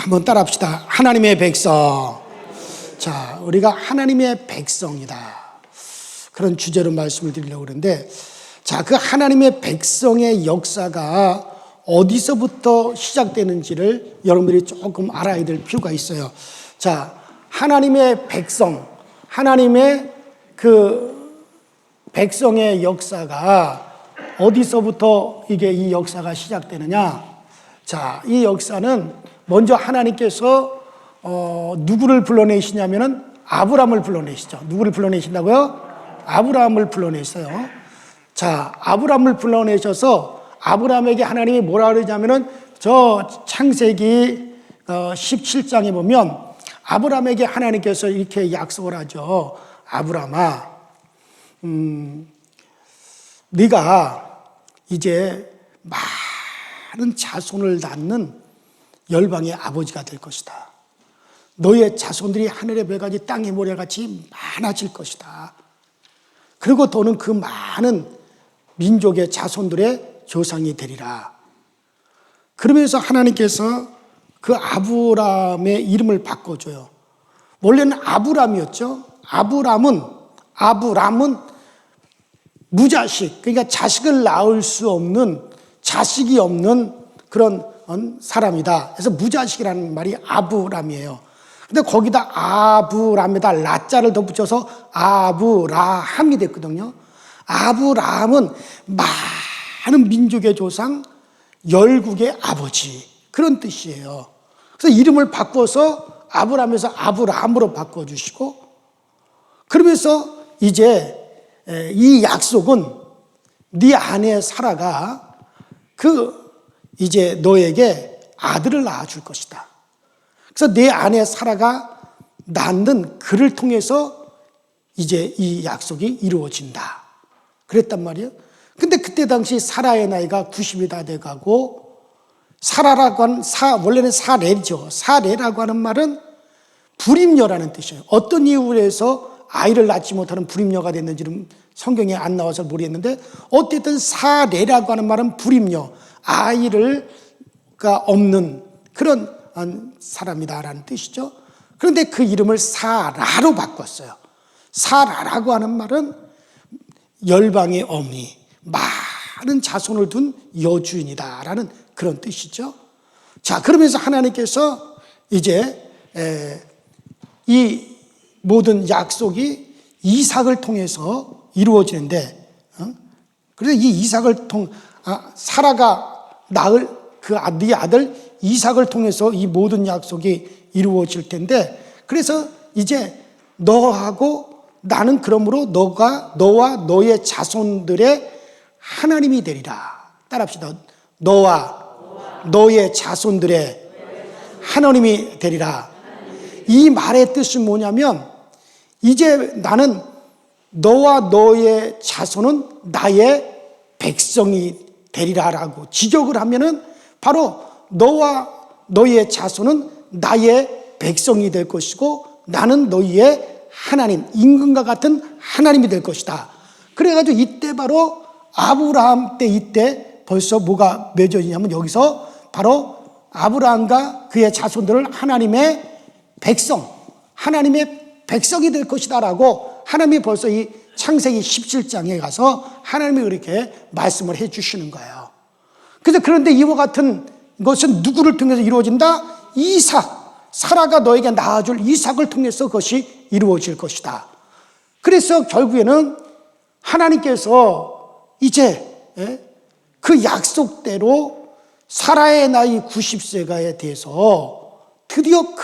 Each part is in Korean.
한번 따라합시다. 하나님의 백성. 자, 우리가 하나님의 백성이다. 그런 주제로 말씀을 드리려고 그러는데, 자, 그 하나님의 백성의 역사가 어디서부터 시작되는지를 여러분들이 조금 알아야 될 필요가 있어요. 자, 하나님의 백성, 하나님의 그 백성의 역사가 어디서부터 이 역사가 시작되느냐? 자, 이 역사는 먼저 하나님께서 누구를 불러내시냐면은 아브라함을 불러내시죠. 누구를 불러내신다고요? 아브라함을 불러내셔요. 자, 아브라함을 불러내셔서 아브라함에게 하나님이 뭐라 그러냐면은 저 창세기 17장에 보면 아브라함에게 하나님께서 이렇게 약속을 하죠. 아브라함아, 네가 이제 많은 자손을 낳는 열방의 아버지가 될 것이다. 너의 자손들이 하늘의 별같이 땅의 모래같이 많아질 것이다. 그리고 너는 그 많은 민족의 자손들의 조상이 되리라. 그러면서 하나님께서 그 아브람의 이름을 바꿔줘요. 원래는 아브람이었죠. 아브람은 무자식, 그러니까 자식을 낳을 수 없는, 자식이 없는 그런 사람이다. 그래서 무자식이라는 말이 아브람이에요. 근데 거기다 아브람에다 라자를 더 붙여서 아브라함이 됐거든요. 아브라함은 많은 민족의 조상, 열국의 아버지, 그런 뜻이에요. 그래서 이름을 바꿔서 아브람에서 아브라함으로 바꿔주시고, 그러면서 이제 이 약속은 네 아내 사라가 이제 너에게 아들을 낳아줄 것이다. 그래서 내 아내 사라가 낳는 그를 통해서 이제 이 약속이 이루어진다. 그랬단 말이에요. 근데 그때 당시 사라의 나이가 90이 다 돼가고, 사라라고 하는, 원래는 사레죠. 사레라고 하는 말은 불임녀라는 뜻이에요. 어떤 이유로 해서 아이를 낳지 못하는 불임녀가 됐는지는 성경에 안 나와서 모르겠는데, 어쨌든 사레라고 하는 말은 불임녀, 아이가 없는 그런 사람이다라는 뜻이죠. 그런데 그 이름을 사라로 바꿨어요. 사라라고 하는 말은 열방의 어머니, 많은 자손을 둔 여주인이다라는 그런 뜻이죠. 자, 그러면서 하나님께서 이제 이 모든 약속이 이삭을 통해서 이루어지는데, 그래서 이 이삭을 사라가 낳을 네 아들 이삭을 통해서 이 모든 약속이 이루어질 텐데, 그래서 이제 너하고 나는 그러므로 너와 너의 자손들의 하나님이 되리라. 따라합시다. 너와 너의 자손들의 하나님이 되리라. 이 말의 뜻은 뭐냐면, 이제 나는 너와 너의 자손은 나의 백성이 되리라라고 지적을 하면은, 바로 너와 너의 자손은 나의 백성이 될 것이고, 나는 너희의 하나님, 임금과 같은 하나님이 될 것이다. 그래가지고 이때 바로 아브라함 때, 이때 벌써 뭐가 맺어지냐면, 여기서 바로 아브라함과 그의 자손들을 하나님의 백성, 하나님의 백성이 될 것이다 라고 하나님이 벌써 이 창세기 17장에 가서 하나님이 그렇게 말씀을 해 주시는 거예요. 그런데 이와 같은 것은 누구를 통해서 이루어진다? 이삭, 사라가 너에게 낳아줄 이삭을 통해서 그것이 이루어질 것이다. 그래서 결국에는 하나님께서 이제 그 약속대로 사라의 나이 90세가에 대해서 드디어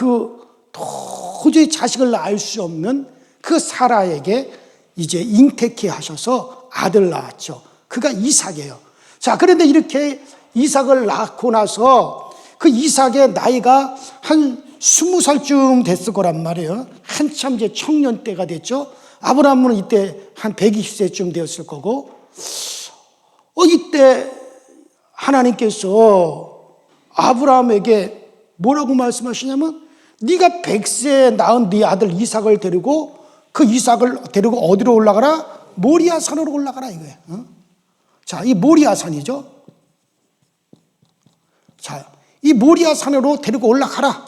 도저히 자식을 낳을 수 없는 그 사라에게 이제 잉태케 하셔서 아들을 낳았죠. 그가 이삭이에요. 자, 그런데 이렇게 이삭을 낳고 나서 그 이삭의 나이가 한 20살쯤 됐을 거란 말이에요. 한참 이제 청년 때가 됐죠. 아브라함은 이때 한 120세쯤 되었을 거고, 이때 하나님께서 아브라함에게 뭐라고 말씀하시냐면, 네가 100세에 낳은 네 아들 이삭을 데리고 그 이삭을 데리고 어디로 올라가라? 모리아 산으로 올라가라 이거예요. 자, 이 모리아 산이죠. 자, 이 모리아 산으로 데리고 올라가라.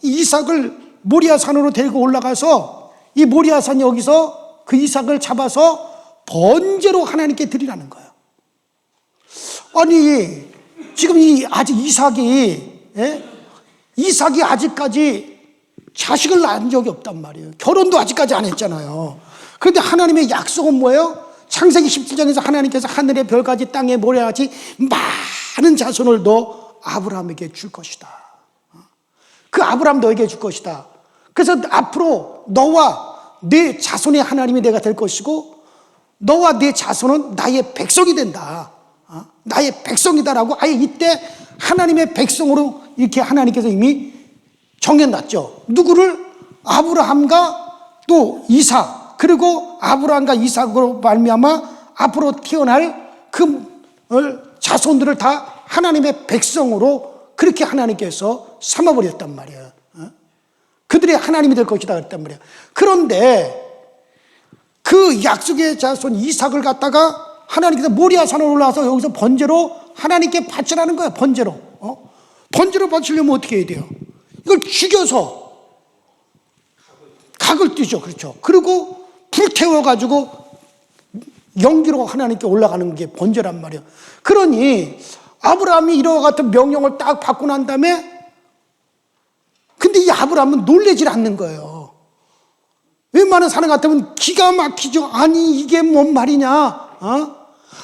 이삭을 모리아산으로 데리고 올라가서 이 모리아산 여기서 그 이삭을 잡아서 번제로 하나님께 드리라는 거예요. 아니 지금 아직 이삭이 아직까지 자식을 낳은 적이 없단 말이에요. 결혼도 아직까지 안 했잖아요. 그런데 하나님의 약속은 뭐예요? 창세기 17장에서 하나님께서 하늘의 별까지 땅의 모래같이 많은 자손을 너 아브라함에게 줄 것이다. 그 아브라함 너에게 줄 것이다. 그래서 앞으로 너와 네 자손의 하나님이 내가 될 것이고 너와 네 자손은 나의 백성이 된다. 나의 백성이다라고 아예 이때 하나님의 백성으로 이렇게 하나님께서 이미 정해놨죠. 누구를? 아브라함과 또 이삭, 그리고 아브라함과 이삭으로 말미암아 앞으로 태어날 그 자손들을 다 하나님의 백성으로 그렇게 하나님께서 삼아버렸단 말이에요. 그들의 하나님이 될 것이다 그랬단 말이에요. 그런데 그 약속의 자손 이삭을 갖다가 하나님께서 모리아산으로 올라와서 여기서 번제로 하나님께 바치라는 거예요. 번제로. 번제로 바치려면 어떻게 해야 돼요? 이걸 죽여서 각을 띄죠. 그렇죠. 그리고 불태워가지고 연기로 하나님께 올라가는 게 번제란 말이에요. 그러니 아브라함이 이와 같은 명령을 딱 받고 난 다음에 근데 이 아브라함은 놀라질 않는 거예요. 웬만한 사람 같으면 기가 막히죠. 아니 이게 뭔 말이냐.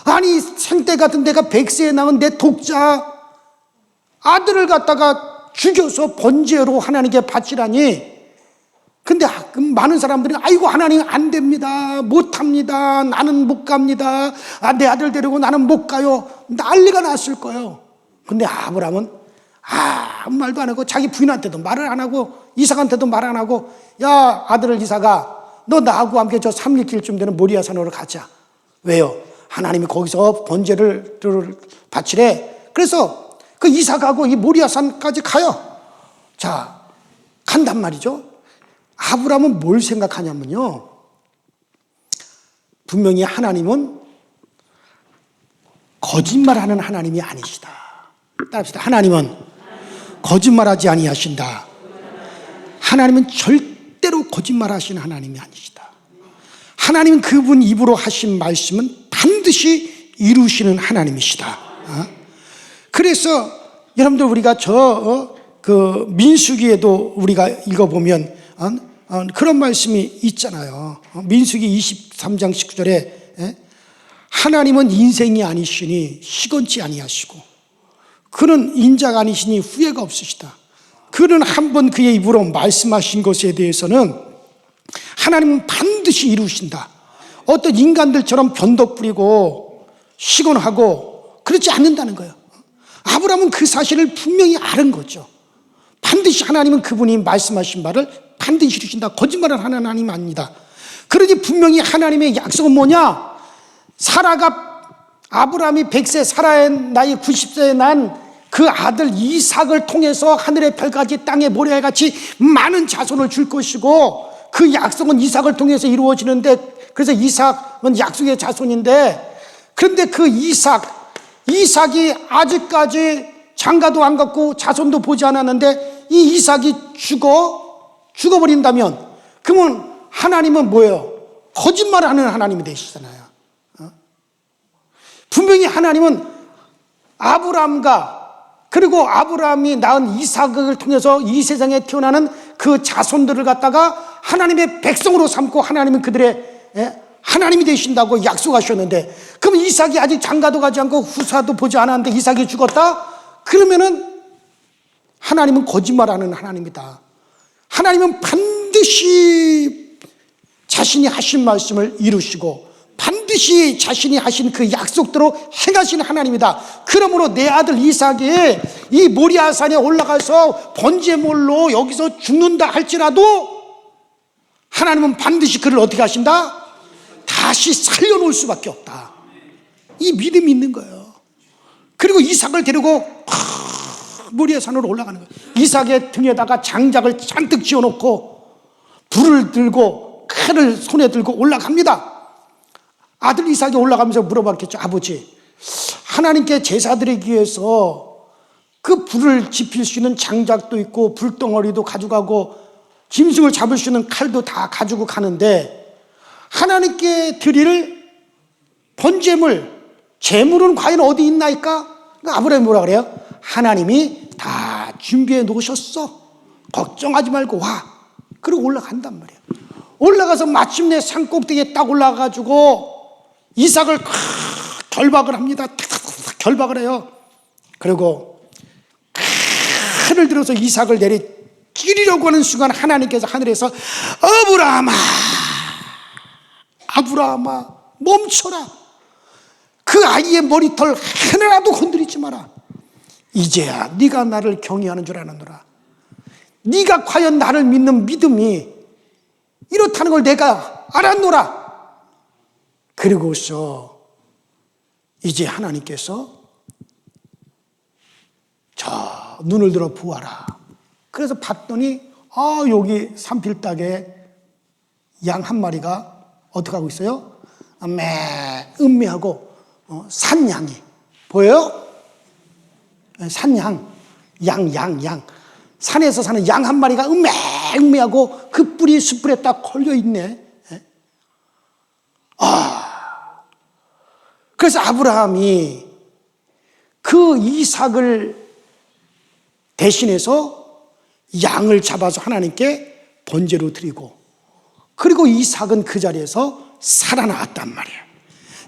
아니 생때 같은 내가 100세에 낳은 내 독자 아들을 갖다가 죽여서 번제로 하나님께 바치라니. 근데 많은 사람들이 아이고 하나님 안 됩니다. 못합니다. 나는 못 갑니다. 내 아들 데리고 나는 못 가요. 난리가 났을 거예요. 근데 아브라함은 아무 말도 안 하고 자기 부인한테도 말을 안 하고 이삭한테도 말 안 하고 야 아들 이삭아 너 나하고 함께 저 3일길쯤 되는 모리아산으로 가자. 왜요? 하나님이 거기서 번제를 바치래. 그래서 그 이삭하고 이 모리아산까지 가요. 자 간단 말이죠. 아브라함은 뭘 생각하냐면요. 분명히 하나님은 거짓말하는 하나님이 아니시다. 따라합시다. 하나님은 거짓말하지 아니하신다. 하나님은 절대로 거짓말하시는 하나님이 아니시다. 하나님은 그분 입으로 하신 말씀은 반드시 이루시는 하나님이시다. 그래서 여러분들 우리가 그 민수기에도 우리가 읽어보면 그런 말씀이 있잖아요. 민수기 23장 19절에 하나님은 인생이 아니시니 시건치 아니하시고 그는 인자가 아니시니 후회가 없으시다. 그는 한번 그의 입으로 말씀하신 것에 대해서는 하나님은 반드시 이루신다. 어떤 인간들처럼 변덕 부리고 시건하고 그렇지 않는다는 거예요. 아브라함은 그 사실을 분명히 아는 거죠. 반드시 하나님은 그분이 말씀하신 말을 반드시 이루신다. 거짓말을 하는 하나님 아닙니다. 그러니 분명히 하나님의 약속은 뭐냐? 아브라함이 100세, 사라의 나이 90세에 난 그 아들 이삭을 통해서 하늘의 별까지 땅의 모래같이 많은 자손을 줄 것이고 그 약속은 이삭을 통해서 이루어지는데 그래서 이삭은 약속의 자손인데 그런데 그 이삭이 아직까지 장가도 안 갔고 자손도 보지 않았는데 이 이삭이 죽어버린다면 그러면 하나님은 뭐예요? 거짓말하는 하나님이 되시잖아요. 분명히 하나님은 아브라함과 그리고 아브라함이 낳은 이삭을 통해서 이 세상에 태어나는 그 자손들을 갖다가 하나님의 백성으로 삼고 하나님은 그들의 하나님이 되신다고 약속하셨는데 그럼 이삭이 아직 장가도 가지 않고 후사도 보지 않았는데 이삭이 죽었다? 그러면은 하나님은 거짓말하는 하나님이다. 하나님은 반드시 자신이 하신 말씀을 이루시고 반드시 자신이 하신 그 약속대로 행하시는 하나님이다. 그러므로 내 아들 이삭이 이 모리아산에 올라가서 번제물로 여기서 죽는다 할지라도 하나님은 반드시 그를 어떻게 하신다? 다시 살려놓을 수밖에 없다. 이 믿음이 있는 거예요. 그리고 이삭을 데리고 모리아산으로 올라가는 거예요. 이삭의 등에다가 장작을 잔뜩 지어놓고 불을 들고 칼을 손에 들고 올라갑니다. 아들 이삭이 올라가면서 물어봤겠죠. 아버지, 하나님께 제사 드리기 위해서 그 불을 지필 수 있는 장작도 있고 불덩어리도 가져가고 짐승을 잡을 수 있는 칼도 다 가지고 가는데 하나님께 드릴 번제물, 제물은 과연 어디 있나이까? 아브라함이 뭐라 그래요? 하나님이 다 준비해 놓으셨어. 걱정하지 말고 와. 그리고 올라간단 말이에요. 올라가서 마침내 산 꼭대기에 딱 올라가가지고 이삭을 결박을 합니다. 결박을 해요. 그리고 칼을 들어서 이삭을 찌르려고 하는 순간 하나님께서 하늘에서 아브라함아 멈춰라. 그 아이의 머리털 하나라도 건드리지 마라. 이제야 네가 나를 경외하는 줄 아느노라. 네가 과연 나를 믿는 믿음이 이렇다는 걸 내가 알았노라. 그리고서 이제 하나님께서 저 눈을 들어 보아라. 그래서 봤더니 여기 산필딱에 양 한 마리가 어떻게 하고 있어요? 음미하고 산양이 보여요? 산양, 양 산에서 사는 양 한 마리가 음미하고 그 뿔이 숯불에 딱 걸려 있네. 그래서 아브라함이 그 이삭을 대신해서 양을 잡아서 하나님께 번제로 드리고, 그리고 이삭은 그 자리에서 살아나왔단 말이에요.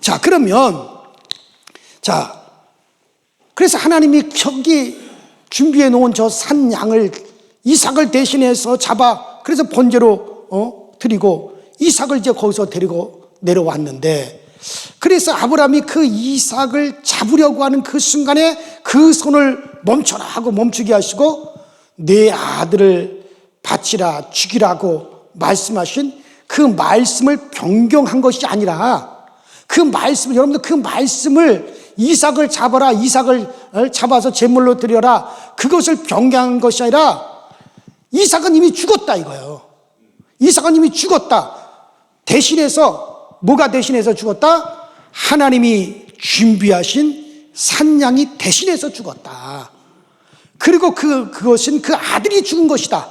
자, 그러면 그래서 하나님이 저기 준비해 놓은 저 산 양을 이삭을 대신해서 잡아 그래서 번제로 드리고 이삭을 이제 거기서 데리고 내려왔는데, 그래서 아브라함이 그 이삭을 잡으려고 하는 그 순간에 그 손을 멈춰라 하고 멈추게 하시고 내 아들을 바치라 죽이라고 말씀하신 그 말씀을 변경한 것이 아니라 그 말씀을, 여러분들 그 말씀을 이삭을 잡아라, 이삭을 잡아서 제물로 드려라, 그것을 변경한 것이 아니라 이삭은 이미 죽었다 이거예요. 이삭은 이미 죽었다. 대신해서 뭐가 대신해서 죽었다? 하나님이 준비하신 산양이 대신해서 죽었다. 그리고 그것은 그 아들이 죽은 것이다.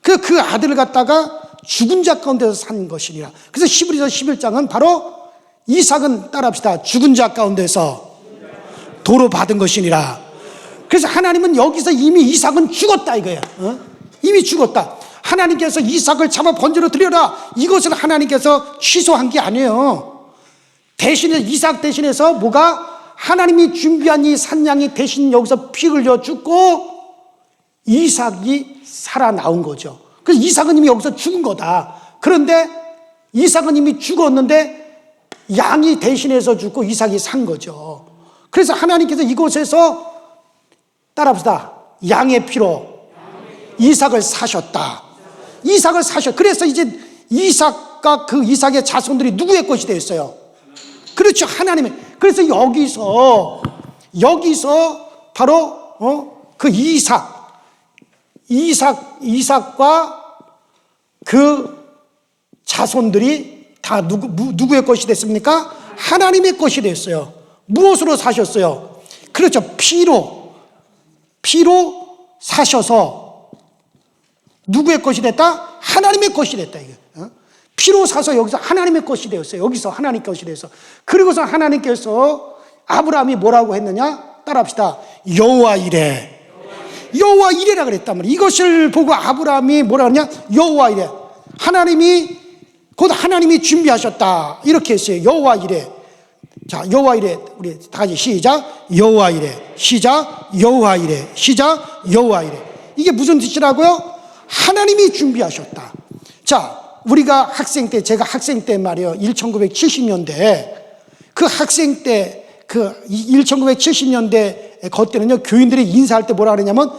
그 아들을 갖다가 죽은 자 가운데서 산 것이니라. 그래서 히브리서 11장은 바로 이삭은 따라합시다. 죽은 자 가운데서 도로 받은 것이니라. 그래서 하나님은 여기서 이미 이삭은 죽었다 이거야. 이미 죽었다. 하나님께서 이삭을 잡아 번제로 드려라, 이것을 하나님께서 취소한 게 아니에요. 대신에 이삭 대신해서 뭐가 하나님이 준비한 이 산양이 대신 여기서 피 흘려 죽고 이삭이 살아나온 거죠. 그래서 이삭은 이미 여기서 죽은 거다. 그런데 이삭은 이미 죽었는데 양이 대신해서 죽고 이삭이 산 거죠. 그래서 하나님께서 이곳에서 따라합시다. 양의 피로 이삭을 사셨다. 이삭을 사셨. 그래서 이제 이삭과 그 이삭의 자손들이 누구의 것이 되었어요? 그렇죠, 하나님의. 그래서 여기서 바로 그 이삭과 그 자손들이 다 누구의 것이 됐습니까? 하나님의 것이 됐어요. 무엇으로 사셨어요? 그렇죠, 피로 사셔서 누구의 것이 됐다? 하나님의 것이 됐다 이게. 피로 사서 여기서 하나님의 것이 되었어요. 여기서 하나님 것이 되어서. 그리고서 하나님께서 아브라함이 뭐라고 했느냐? 따라합시다. 여호와 이레. 여호와 이레라 그랬단 말이에요. 이것을 보고 아브라함이 뭐라 하냐? 여호와 이레. 곧 하나님이 준비하셨다. 이렇게 했어요. 여호와 이레. 자, 여호와 이레. 우리 다 같이 시작. 여호와 이레. 시작. 여호와 이레. 시작. 여호와 이레. 이게 무슨 뜻이라고요? 하나님이 준비하셨다. 자, 우리가 학생 때, 제가 학생 때 말이에요. 1970년대. 그 학생 때, 1970년대 그때는요, 교인들이 인사할 때 뭐라 그러냐면,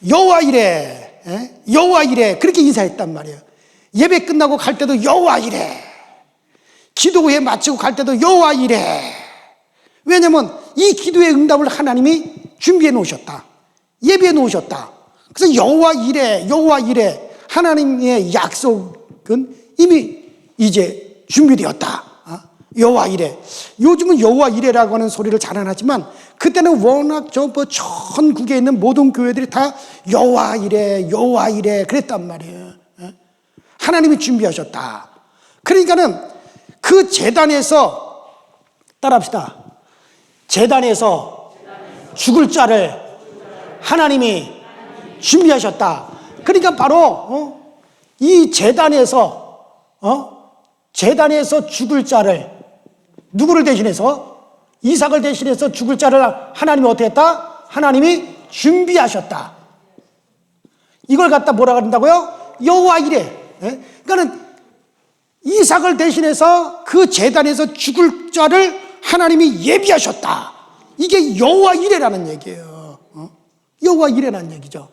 여호와 이레, 여호와 이레. 그렇게 인사했단 말이에요. 예배 끝나고 갈 때도 여호와 이레. 기도회 마치고 갈 때도 여호와 이레. 왜냐면 이 기도의 응답을 하나님이 준비해 놓으셨다. 예배해 놓으셨다. 그래서 여호와 이레, 여호와 이레. 하나님의 약속은 이미 이제 준비되었다. 여호와 이레. 요즘은 여호와 이레라고 하는 소리를 잘 안 하지만 그때는 워낙 전국에 있는 모든 교회들이 다 여호와 이레, 여호와 이레 그랬단 말이에요. 하나님이 준비하셨다. 그러니까는 그 제단에서 따라합시다. 제단에서 죽을 자를 하나님이 준비하셨다. 그러니까 바로 이 제단에서 죽을 자를 누구를 대신해서 이삭을 대신해서 죽을 자를 하나님이 어떻게 했다? 하나님이 준비하셨다. 이걸 갖다 뭐라 그런다고요? 여호와 이레. 그러니까는 이삭을 대신해서 그 제단에서 죽을 자를 하나님이 예비하셨다. 이게 여호와 이레라는 얘기예요. 여호와 이레라는 얘기죠.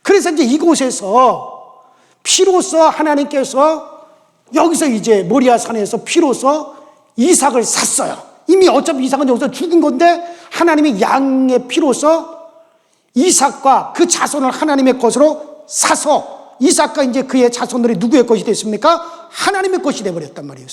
그래서 이제 이곳에서 피로써 하나님께서 여기서 이제 모리아 산에서 피로써 이삭을 샀어요. 이미 어차피 이삭은 여기서 죽은 건데 하나님이 양의 피로써 이삭과 그 자손을 하나님의 것으로 사서 이삭과 이제 그의 자손들이 누구의 것이 됐습니까? 하나님의 것이 되어버렸단 말이에요.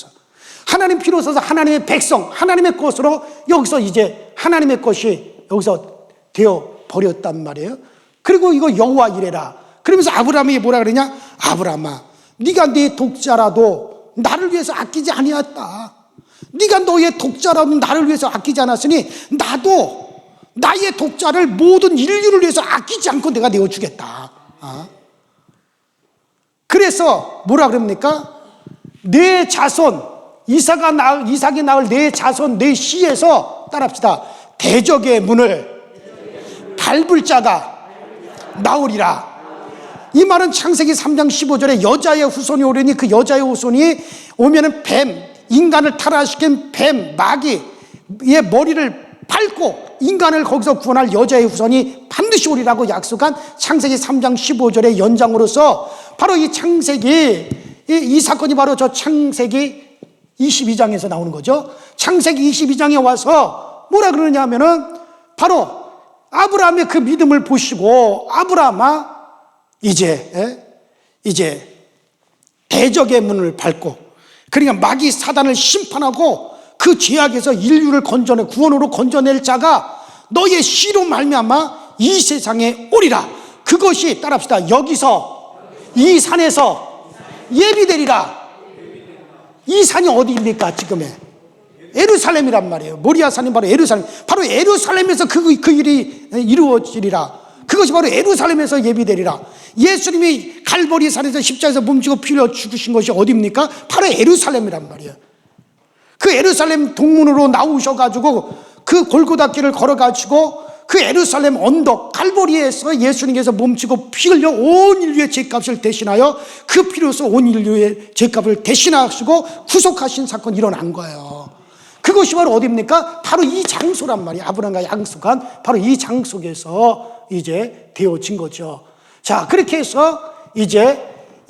하나님 피로써 하나님의 백성, 하나님의 것으로 여기서 이제 하나님의 것이 여기서 되어버렸단 말이에요. 그리고 이거 여호와 이레라. 그러면서 아브라함이 뭐라 그러냐? 아브라함아, 네가 내 독자라도 나를 위해서 아끼지 아니었다. 네가 너의 독자라도 나를 위해서 아끼지 않았으니 나도 나의 독자를 모든 인류를 위해서 아끼지 않고 내가 내어주겠다. 그래서 뭐라 그럽니까? 내 자손, 이삭이 낳을 내 자손, 내 씨에서 따라합시다. 대적의 문을 밟을 자가 나오리라. 이 말은 창세기 3장 15절에 여자의 후손이 오려니 그 여자의 후손이 오면은 뱀, 인간을 타락시킨 뱀, 마귀의 머리를 밟고 인간을 거기서 구원할 여자의 후손이 반드시 오리라고 약속한 창세기 3장 15절의 연장으로서 바로 이 창세기, 이 사건이 바로 저 창세기 22장에서 나오는 거죠. 창세기 22장에 와서 뭐라 그러냐 하면은 바로 아브라함의 그 믿음을 보시고 아브라함아 이제 대적의 문을 밟고 그러니까 마귀 사단을 심판하고 그 죄악에서 인류를 구원으로 건져낼 자가 너의 씨로 말미암아 이 세상에 오리라. 그것이 따라합시다. 여기서 이 산에서 예비되리라. 이 산이 어디입니까? 지금의 예루살렘이란 말이에요. 모리아 산이 바로 예루살렘. 바로 예루살렘에서 그 일이 이루어지리라. 그것이 바로 예루살렘에서 예비되리라. 예수님이 갈보리 산에서 십자가에서 몸지고 피 흘려 죽으신 것이 어디입니까? 바로 예루살렘이란 말이에요. 그 예루살렘 동문으로 나오셔가지고 그 골고다길을 걸어가지고 그 예루살렘 언덕 갈보리에서 예수님께서 몸지고 피 흘려 온 인류의 죄값을 대신하여 그 피로서 온 인류의 죄값을 대신하시고 구속하신 사건이 일어난 거예요. 그것이 바로 어디입니까? 바로 이 장소란 말이에요. 아브라함과 약속한 바로 이 장소에서 이제 되어진 거죠. 자, 그렇게 해서 이제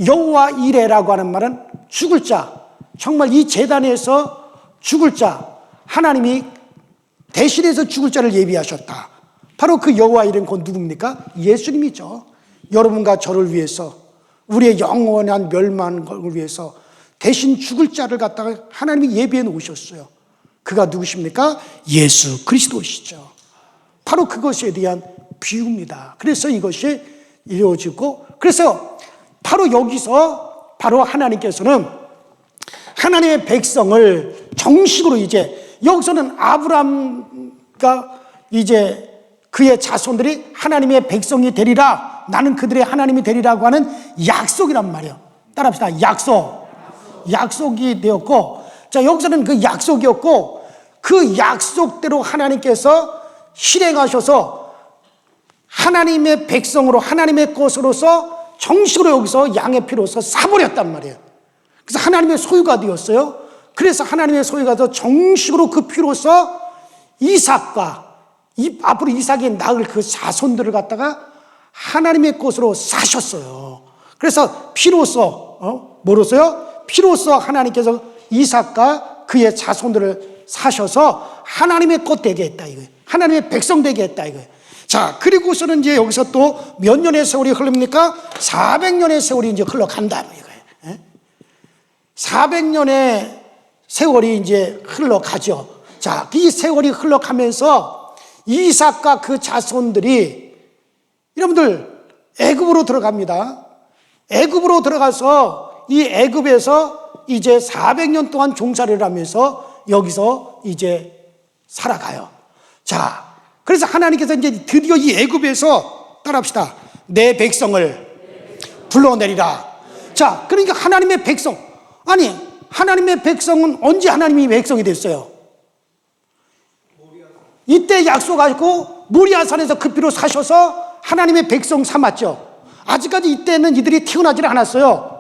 여호와 이레라고 하는 말은 죽을 자, 정말 이 제단에서 죽을 자, 하나님이 대신해서 죽을 자를 예비하셨다. 바로 그 여호와 이레는 곧 누굽니까? 예수님이죠. 여러분과 저를 위해서, 우리의 영원한 멸망을 위해서 대신 죽을 자를 갖다가 하나님이 예비해 놓으셨어요. 그가 누구십니까? 예수 그리스도시죠. 바로 그것에 대한 비유입니다. 그래서 이것이 이루어지고, 그래서 바로 여기서 바로 하나님께서는 하나님의 백성을 정식으로 이제 여기서는 아브라함과 이제 그의 자손들이 하나님의 백성이 되리라, 나는 그들의 하나님이 되리라고 하는 약속이란 말이에요. 따라합시다. 약속이 되었고, 자, 여기서는 그 약속이었고 그 약속대로 하나님께서 실행하셔서 하나님의 백성으로 하나님의 것으로서 정식으로 여기서 양의 피로서 사버렸단 말이에요. 그래서 하나님의 소유가 되었어요. 그래서 하나님의 소유가 되어 정식으로 그 피로서 이삭과 앞으로 이삭이 낳을 그 자손들을 갖다가 하나님의 것으로 사셨어요. 그래서 피로서 뭐로서요? 피로서 하나님께서 이삭과 그의 자손들을 사셔서 하나님의 것 되게 했다 이거예요. 하나님의 백성 되게 했다 이거예요. 자, 그리고서는 이제 여기서 또 몇 년의 세월이 흐릅니까? 400년의 세월이 이제 흘러간다 이거예요. 400년의 세월이 이제 흘러가죠. 자, 이 세월이 흘러가면서 이삭과 그 자손들이 여러분들 애굽으로 들어갑니다. 애굽으로 들어가서 이 애굽에서 이제 400년 동안 종살이를 하면서 여기서 이제 살아가요. 자, 그래서 하나님께서 이제 드디어 이 애굽에서 따라합시다. 내 백성을 불러내리라. 자, 그러니까 하나님의 백성. 아니, 하나님의 백성은 언제 하나님이 백성이 됐어요? 이때 약속하고 모리아산에서 그 피로 사셔서 하나님의 백성 삼았죠. 아직까지 이때는 이들이 태어나질 않았어요.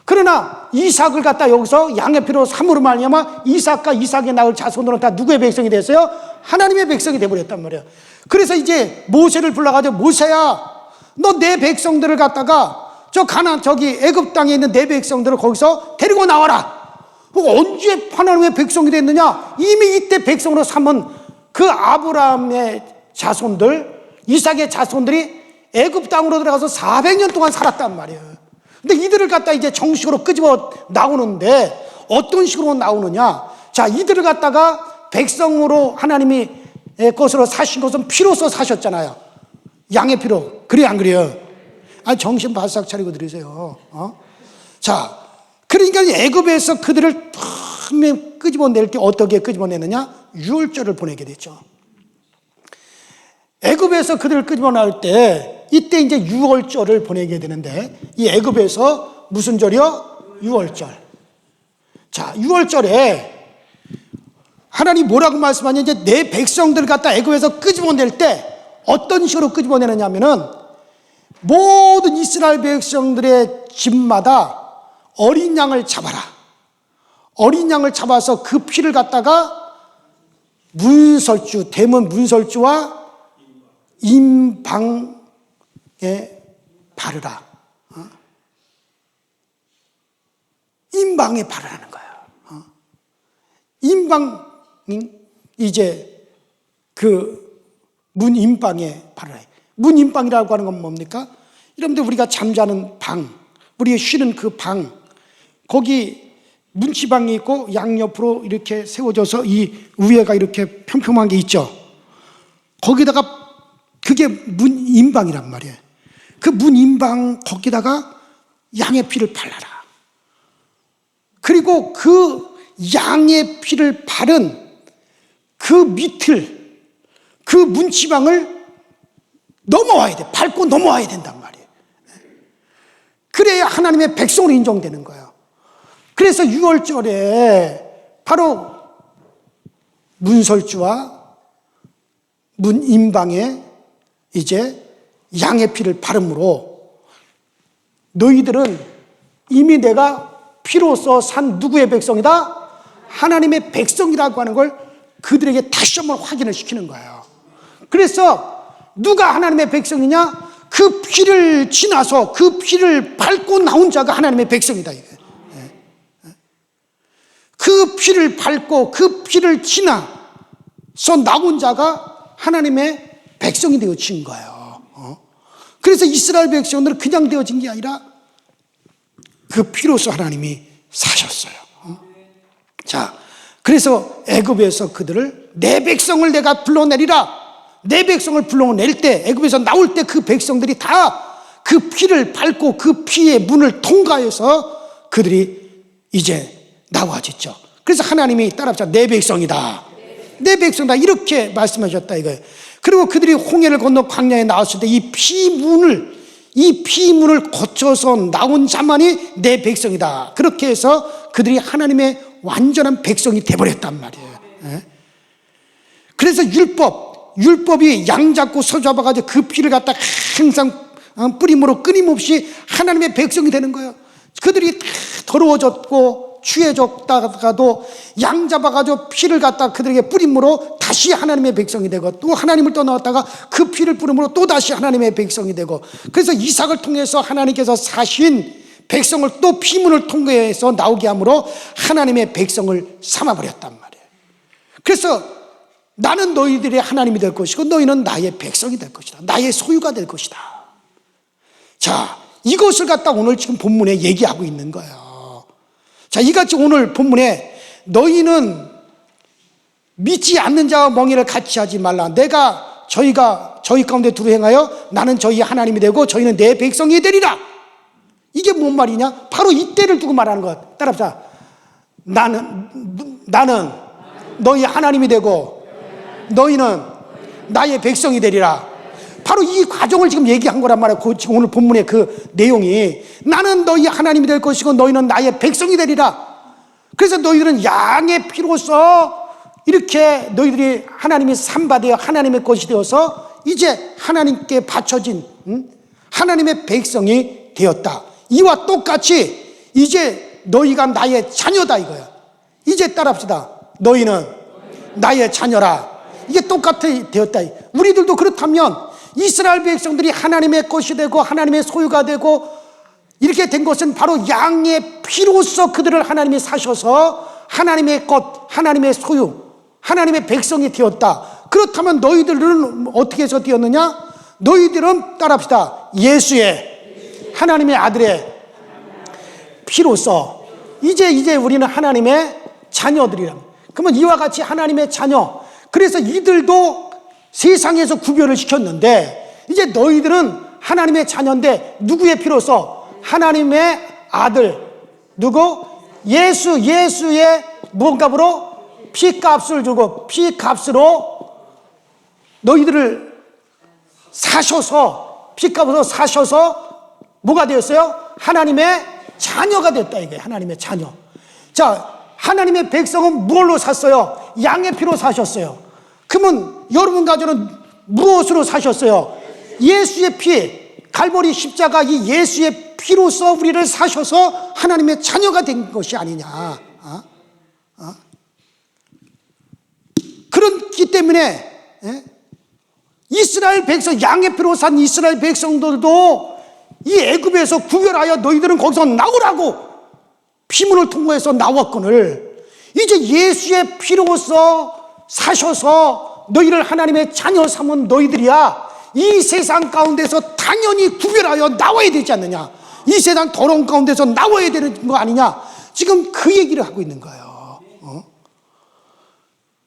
그러나 이삭을 갖다 여기서 양의 피로 삼으로 말미암아 이삭과 이삭의 낳을 자손들은 다 누구의 백성이 됐어요? 하나님의 백성이 돼버렸단 말이에요. 그래서 이제 모세를 불러가지고 모세야, 너 내 백성들을 갖다가 저기 애굽 땅에 있는 내 백성들을 거기서 데리고 나와라. 언제 하나님의 백성이 됐느냐? 이미 이때 백성으로 삼은 그 아브라함의 자손들, 이삭의 자손들이 애굽 땅으로 들어가서 400년 동안 살았단 말이에요. 근데 이들을 갖다 이제 정식으로 끄집어 나오는데 어떤 식으로 나오느냐? 자, 이들을 갖다가 백성으로 하나님이 것으로 사신 것은 피로써 사셨잖아요. 양의 피로. 그래요, 안 그래요? 아, 정신 바싹 차리고 들으세요. 자, 그러니까 애굽에서 그들을 끄집어낼 때 어떻게 끄집어내느냐? 유월절을 보내게 됐죠. 애굽에서 그들을 끄집어낼 때 이때 이제 유월절을 보내게 되는데 이 애굽에서 무슨 절이요? 유월절. 자, 유월절에 하나님 뭐라고 말씀하냐? 이제 내 백성들을 갖다 애굽에서 끄집어낼 때 어떤 식으로 끄집어내느냐 하면은 모든 이스라엘 백성들의 집마다 어린 양을 잡아라. 어린 양을 잡아서 그 피를 갖다가 문설주, 대문 문설주와 임방에 바르라. 임방에 바르라는 거예요. 임방이 이제 그 문 임방에 바르라. 문 임방이라고 하는 건 뭡니까? 여러분들 우리가 잠자는 방, 우리 쉬는 그 방, 거기 문지방이 있고 양옆으로 이렇게 세워져서 이 위에가 이렇게 평평한 게 있죠. 거기다가 그게 문 임방이란 말이에요. 그 문 임방 거기다가 양의 피를 발라라. 그리고 그 양의 피를 바른 그 밑을, 그 문지방을 넘어와야 돼. 밟고 넘어와야 된단 말이에요. 그래야 하나님의 백성으로 인정되는 거예요. 그래서 유월절에 바로 문설주와 문 임방에 이제 양의 피를 바름으로 너희들은 이미 내가 피로써 산 누구의 백성이다? 하나님의 백성이라고 하는 걸 그들에게 다시 한번 확인을 시키는 거예요. 그래서 누가 하나님의 백성이냐? 그 피를 지나서 그 피를 밟고 나온 자가 하나님의 백성이다. 그 피를 밟고 그 피를 지나서 나온 자가 하나님의 백성이 되어진 거예요. 그래서 이스라엘 백성들은 그냥 되어진 게 아니라 그 피로서 하나님이 사셨어요. 자, 그래서 애굽에서 그들을 내 백성을 내가 불러내리라. 내 백성을 불러낼 때, 애굽에서 나올 때 그 백성들이 다 그 피를 밟고 그 피의 문을 통과해서 그들이 이제 나와졌죠. 그래서 하나님이 따라합시다. 내 백성이다. 내 백성이다. 이렇게 말씀하셨다 이거예요. 그리고 그들이 홍해를 건너 광야에 나왔을 때 이 피문을 거쳐서 나온 자만이 내 백성이다. 그렇게 해서 그들이 하나님의 완전한 백성이 돼버렸단 말이에요. 그래서 율법이 양 잡고 서 잡아가지고 그 피를 갖다 항상 뿌림으로 끊임없이 하나님의 백성이 되는 거예요. 그들이 더러워졌고 취해졌다가도 양 잡아가지고 피를 갖다 그들에게 뿌림으로 다시 하나님의 백성이 되고, 또 하나님을 떠나왔다가 그 피를 뿌림으로 또 다시 하나님의 백성이 되고, 그래서 이삭을 통해서 하나님께서 사신 백성을 또 피문을 통해서 나오게 함으로 하나님의 백성을 삼아버렸단 말이에요. 그래서 나는 너희들의 하나님이 될 것이고 너희는 나의 백성이 될 것이다. 나의 소유가 될 것이다. 자, 이것을 갖다 오늘 지금 본문에 얘기하고 있는 거예요. 자, 이같이 오늘 본문에 너희는 믿지 않는 자와 멍에를 같이 하지 말라. 저희가 저희 가운데 두루 행하여 나는 저희 하나님이 되고 저희는 내 백성이 되리라. 이게 뭔 말이냐? 바로 이때를 두고 말하는 것. 따라합시다. 나는 너희 하나님이 되고 너희는 나의 백성이 되리라. 바로 이 과정을 지금 얘기한 거란 말이에요. 지금 오늘 본문의 그 내용이 나는 너희 하나님이 될 것이고 너희는 나의 백성이 되리라. 그래서 너희들은 양의 피로서 이렇게 너희들이 하나님이 삼바되어 하나님의 것이 되어서 이제 하나님께 바쳐진 하나님의 백성이 되었다. 이와 똑같이 이제 너희가 나의 자녀다 이거야. 이제 따라합시다. 너희는 나의 자녀라. 이게 똑같아 되었다. 우리들도 그렇다면 이스라엘 백성들이 하나님의 것이 되고 하나님의 소유가 되고 이렇게 된 것은 바로 양의 피로써 그들을 하나님이 사셔서 하나님의 것, 하나님의 소유, 하나님의 백성이 되었다. 그렇다면 너희들은 어떻게 해서 되었느냐? 너희들은 따라합시다. 예수의 하나님의 아들의 피로써 이제 우리는 하나님의 자녀들이라. 그러면 이와 같이 하나님의 자녀. 그래서 이들도 세상에서 구별을 시켰는데 이제 너희들은 하나님의 자녀인데 누구의 피로써? 하나님의 아들. 누구? 예수의 무언가로 피값을 주고 피값으로 너희들을 사셔서 피값으로 사셔서 뭐가 되었어요? 하나님의 자녀가 됐다 이게 하나님의 자녀. 자, 하나님의 백성은 무엇로 샀어요? 양의 피로 사셨어요. 그러면 여러분 가정은 무엇으로 사셨어요? 예수의 피, 갈보리 십자가 이 예수의 피로서 우리를 사셔서 하나님의 자녀가 된 것이 아니냐. 그렇기 때문에 이스라엘 백성, 양의 피로 산 이스라엘 백성들도 이 애굽에서 구별하여 너희들은 거기서 나오라고 피문을 통과해서 나왔거늘 이제 예수의 피로서 사셔서 너희를 하나님의 자녀 삼은 너희들이야 이 세상 가운데서 당연히 구별하여 나와야 되지 않느냐. 이 세상 더러운 가운데서 나와야 되는 거 아니냐. 지금 그 얘기를 하고 있는 거예요.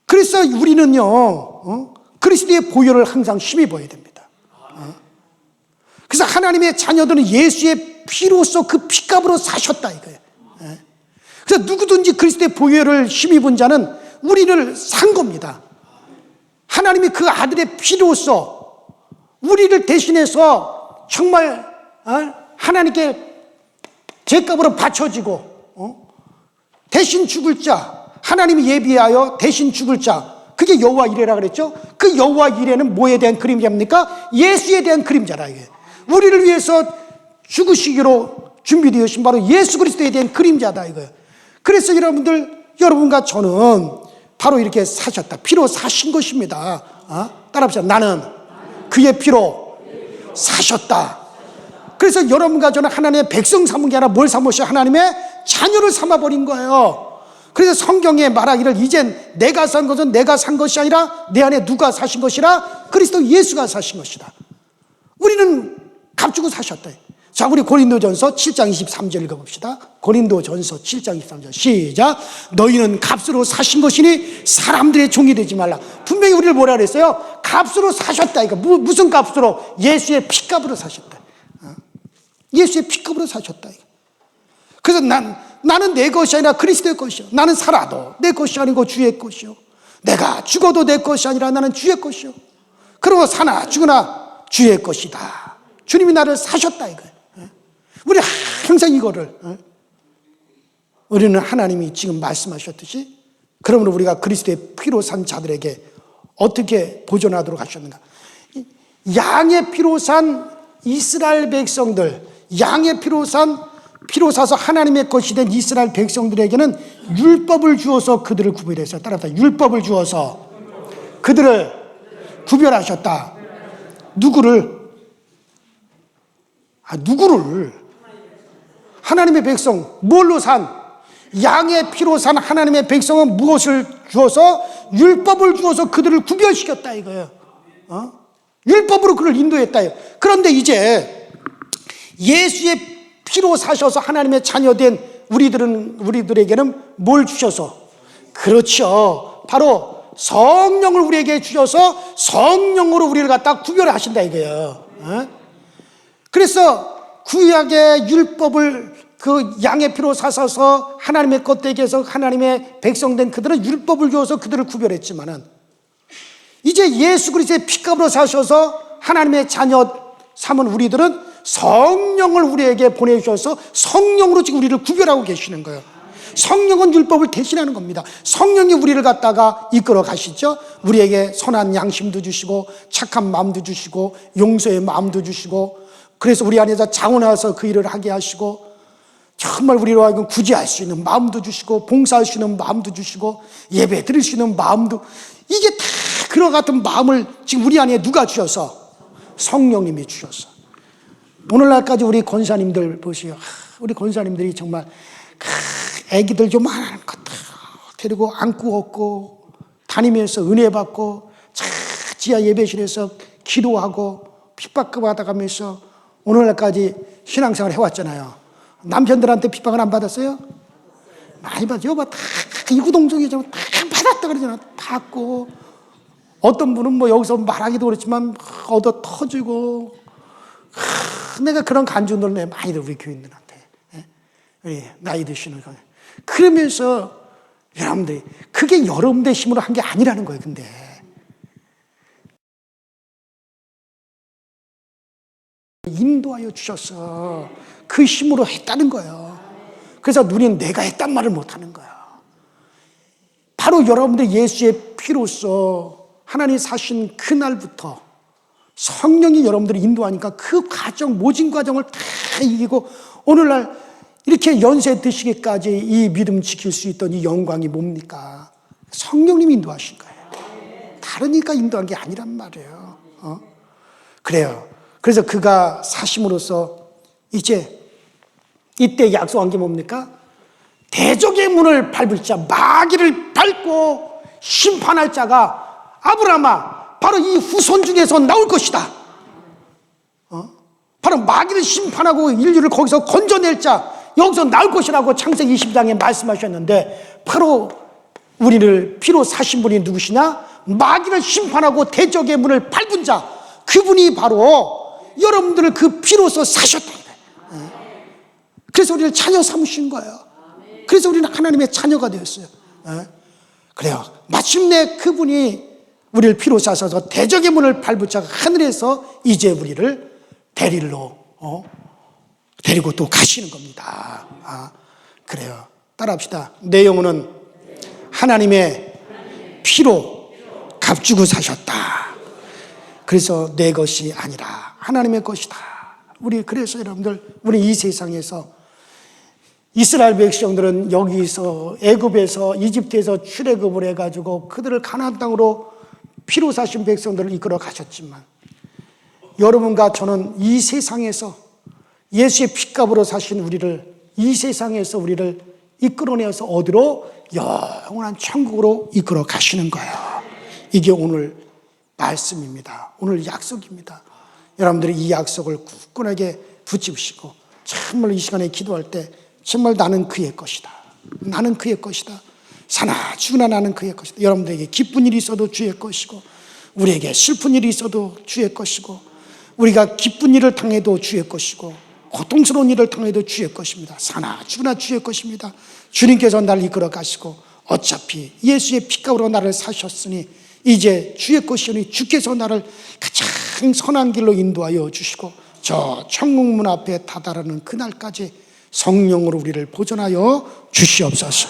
그래서 우리는요 그리스도의 보혈을 항상 힘입어야 됩니다. 그래서 하나님의 자녀들은 예수의 피로서 그 피값으로 사셨다 이거예요. 그래서 누구든지 그리스도의 보혈을 힘입은 자는 우리를 산 겁니다. 하나님이 그 아들의 피로서 우리를 대신해서 정말 하나님께 죄값으로 바쳐지고 대신 죽을 자, 하나님이 예비하여 대신 죽을 자, 그게 여호와 이레라 그랬죠. 그 여호와 이레는 뭐에 대한 그림자입니까? 예수에 대한 그림자라. 이게 우리를 위해서 죽으시기로 준비되으신 바로 예수 그리스도에 대한 그림자다 이거예요. 그래서 여러분과 저는 바로 이렇게 사셨다. 피로 사신 것입니다. 따라합시다. 나는 그의 피로 사셨다. 그래서 여러분과 저는 하나님의 백성 삼은 게 아니라 뭘 삼으셔? 하나님의 자녀를 삼아버린 거예요. 그래서 성경에 말하기를 이젠 내가 산 것은 내가 산 것이 아니라 내 안에 누가 사신 것이라 그리스도 예수가 사신 것이다. 우리는 값주고 사셨다. 자, 우리 고린도전서 7장 23절 읽어봅시다. 고린도전서 7장 23절 시작. 너희는 값으로 사신 것이니 사람들의 종이 되지 말라. 분명히 우리를 뭐라 그랬어요? 값으로 사셨다. 이거 무슨 값으로? 예수의 피값으로 사셨다. 예수의 피값으로 사셨다. 그래서 나는 내 것이 아니라 그리스도의 것이요. 나는 살아도 내 것이 아니고 주의 것이요. 내가 죽어도 내 것이 아니라 나는 주의 것이요. 그러고 사나 죽으나 주의 것이다. 주님이 나를 사셨다 이거예요. 우리 항상 이거를 우리는 하나님이 지금 말씀하셨듯이 그러므로 우리가 그리스도의 피로 산 자들에게 어떻게 보존하도록 하셨는가. 양의 피로 산 이스라엘 백성들, 양의 피로 사서 하나님의 것이 된 이스라엘 백성들에게는 율법을 주어서 그들을 구별했어요. 따라합시다. 율법을 주어서 그들을 구별하셨다. 누구를? 하나님의 백성, 뭘로 산? 양의 피로 산 하나님의 백성은 무엇을 주어서? 율법을 주어서 그들을 구별시켰다 이거예요. 율법으로 그를 인도했다. 그런데 이제 예수의 피로 사셔서 하나님의 자녀된 우리들에게는 뭘 주셔서? 그렇죠. 바로 성령을 우리에게 주셔서 성령으로 우리를 갖다 구별하신다 이거예요. 그래서 구약의 율법을 그 양의 피로 사셔서 하나님의 것 되게 해서 하나님의 백성된 그들은 율법을 주어서 그들을 구별했지만은 이제 예수 그리스도의 피값으로 사셔서 하나님의 자녀 삼은 우리들은 성령을 우리에게 보내주셔서 성령으로 지금 우리를 구별하고 계시는 거예요. 성령은 율법을 대신하는 겁니다. 성령이 우리를 갖다가 이끌어 가시죠. 우리에게 선한 양심도 주시고 착한 마음도 주시고 용서의 마음도 주시고 그래서 우리 안에서 자원하셔서 그 일을 하게 하시고 정말 우리로 하여금 구제할 수 있는 마음도 주시고 봉사할 수 있는 마음도 주시고 예배 드릴 수 있는 마음도 이게 다 그런 같은 마음을 지금 우리 안에 누가 주셔서 성령님이 주셨어. 오늘날까지 우리 권사님들 보세요. 우리 권사님들이 정말 애기들 좀 많은 것들 데리고 안고 업고 다니면서 은혜 받고 지하 예배실에서 기도하고 핍박받아가면서 오늘날까지 신앙생활 해왔잖아요. 남편들한테 핍박을 안 받았어요? 많이 받죠. 여봐 다 이구동성이죠. 다 받았다 그러잖아. 받고 어떤 분은 뭐 여기서 말하기도 그렇지만 얻어 터지고 내가 그런 간증들을 많이들 우리 교인들한테 우리 나이 드시는 거 그러면서 여러분들이 그게 여러분들의 힘으로 한 게 아니라는 거예요. 근데 인도하여 주셔서 그 힘으로 했다는 거예요. 그래서 우리는 내가 했단 말을 못하는 거예요. 바로 여러분들 예수의 피로써 하나님 사신 그날부터 성령이 여러분들을 인도하니까 그 과정, 모진 과정을 다 이기고 오늘날 이렇게 연세 드시기까지 이 믿음 지킬 수 있던 이 영광이 뭡니까? 성령님이 인도하신 거예요. 다르니까 인도한 게 아니란 말이에요. 그래요. 그래서 그가 사심으로써 이제 이때 약속한 게 뭡니까? 대적의 문을 밟을 자, 마귀를 밟고 심판할 자가 아브라함아, 바로 이 후손 중에서 나올 것이다. 바로 마귀를 심판하고 인류를 거기서 건져낼 자, 여기서 나올 것이라고 창세기 20장에 말씀하셨는데 바로 우리를 피로 사신 분이 누구시냐? 마귀를 심판하고 대적의 문을 밟은 자, 그분이 바로 여러분들을 그 피로서 사셨다. 그래서 우리를 자녀 삼으신 거예요. 그래서 우리는 하나님의 자녀가 되었어요. 그래요. 마침내 그분이 우리를 피로 사셔서 대적의 문을 밟은 자가 하늘에서 이제 우리를 대리로 데리고 또 가시는 겁니다. 그래요. 따라합시다. 내 영혼은 하나님의 피로 값주고 사셨다. 그래서 내 것이 아니라 하나님의 것이다. 우리 그래서 여러분들 우리 이 세상에서 이스라엘 백성들은 여기서 애굽에서 이집트에서 출애굽을 해가지고 그들을 가나안 땅으로 피로 사신 백성들을 이끌어 가셨지만 여러분과 저는 이 세상에서 예수의 피값으로 사신 우리를 이 세상에서 우리를 이끌어내어서 어디로? 영원한 천국으로 이끌어 가시는 거예요. 이게 오늘 말씀입니다. 오늘 약속입니다. 여러분들이 이 약속을 굳건하게 붙잡으시고 정말 이 시간에 기도할 때 정말 나는 그의 것이다. 나는 그의 것이다. 사나 죽으나 나는 그의 것이다. 여러분들에게 기쁜 일이 있어도 주의 것이고 우리에게 슬픈 일이 있어도 주의 것이고 우리가 기쁜 일을 당해도 주의 것이고 고통스러운 일을 당해도 주의 것입니다. 사나 죽으나 주의 것입니다. 주님께서 나를 이끌어 가시고 어차피 예수의 피값으로 나를 사셨으니 이제 주의 것이오니 주께서 나를 가장 선한 길로 인도하여 주시고 저 천국문 앞에 다다르는 그날까지 성령으로 우리를 보존하여 주시옵소서.